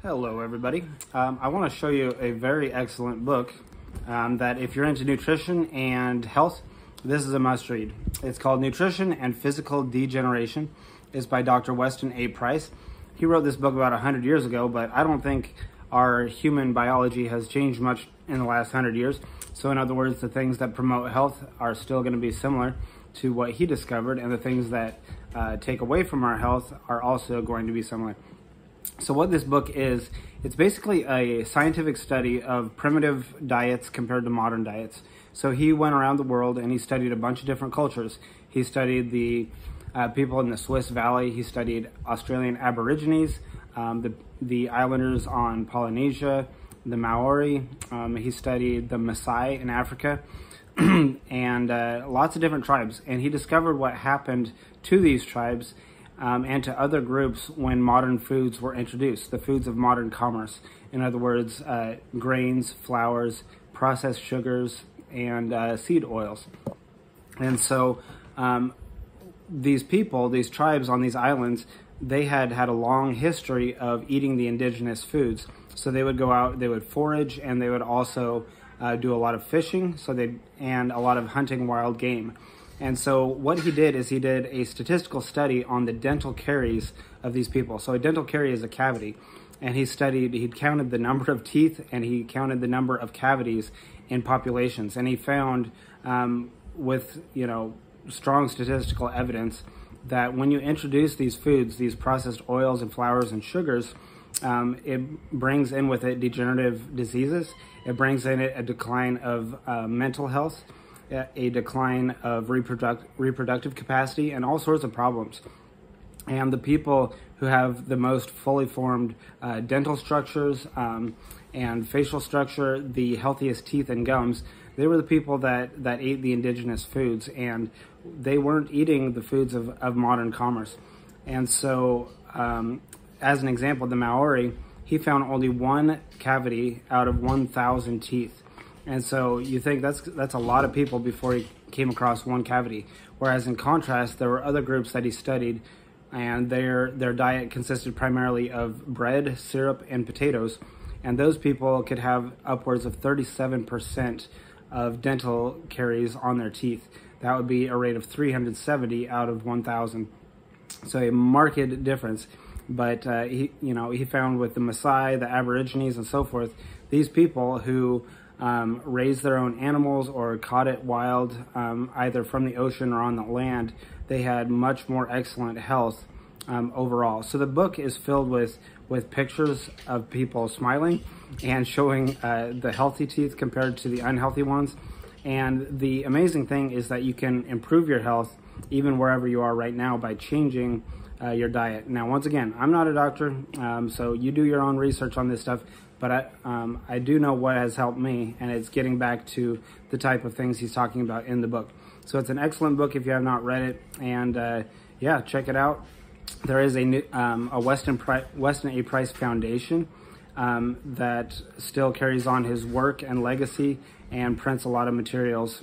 Hello everybody. I want to show you a very excellent book that if you're into nutrition and health, this is a must read. It's called Nutrition and Physical Degeneration. It's by Dr. Weston Price. He wrote this book about 100 years ago, but I don't think our human biology has changed much in the last 100 years. So in other words, the things that promote health are still going to be similar to what he discovered, and the things that take away from our health are also going to be similar. So what this book is, it's basically a scientific study of primitive diets compared to modern diets. So he went around the world and he studied a bunch of different cultures. He studied the people in the Swiss Valley. He studied Australian Aborigines, the islanders on Polynesia, the Maori. He studied the Maasai in Africa, and lots of different tribes. And he discovered what happened to these tribes and to other groups when modern foods were introduced, the foods of modern commerce. In other words, grains, flours, processed sugars, and seed oils. And so these people, these tribes on these islands, they had a long history of eating the indigenous foods. So they would go out, they would forage, and they would also do a lot of fishing, and a lot of hunting wild game. And so what he did is he did a statistical study on the dental caries of these people. So a dental carie is a cavity. And he counted the number of teeth, and he counted the number of cavities in populations. And he found, with strong statistical evidence, that when you introduce these foods, these processed oils and flours and sugars, it brings in with it degenerative diseases. It brings in it a decline of mental health, a decline of reproductive capacity, and all sorts of problems. And the people who have the most fully formed dental structures and facial structure, the healthiest teeth and gums, they were the people that ate the indigenous foods, and they weren't eating the foods of modern commerce. And so, as an example, the Maori, he found only one cavity out of 1,000 teeth. And so you think that's a lot of people before he came across one cavity. Whereas in contrast, there were other groups that he studied, and their diet consisted primarily of bread, syrup, and potatoes. And those people could have upwards of 37% of dental caries on their teeth. That would be a rate of 370 out of 1,000. So a marked difference. But he found with the Maasai, the Aborigines, and so forth, these people who raised their own animals or caught it wild, either from the ocean or on the land, they had much more excellent health overall. So the book is filled with pictures of people smiling and showing the healthy teeth compared to the unhealthy ones. And the amazing thing is that you can improve your health even wherever you are right now by changing your diet. Now, once again, I'm not a doctor, so you do your own research on this stuff, but I do know what has helped me, and it's getting back to the type of things he's talking about in the book. So it's an excellent book if you have not read it, and yeah, check it out. There is a Weston Price Foundation that still carries on his work and legacy and prints a lot of materials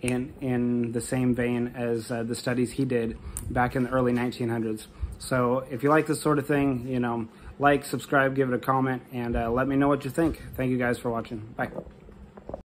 in the same vein as the studies he did back in the early 1900s. So if you like this sort of thing, like, subscribe, give it a comment, and let me know what you think. Thank you guys for watching. Bye.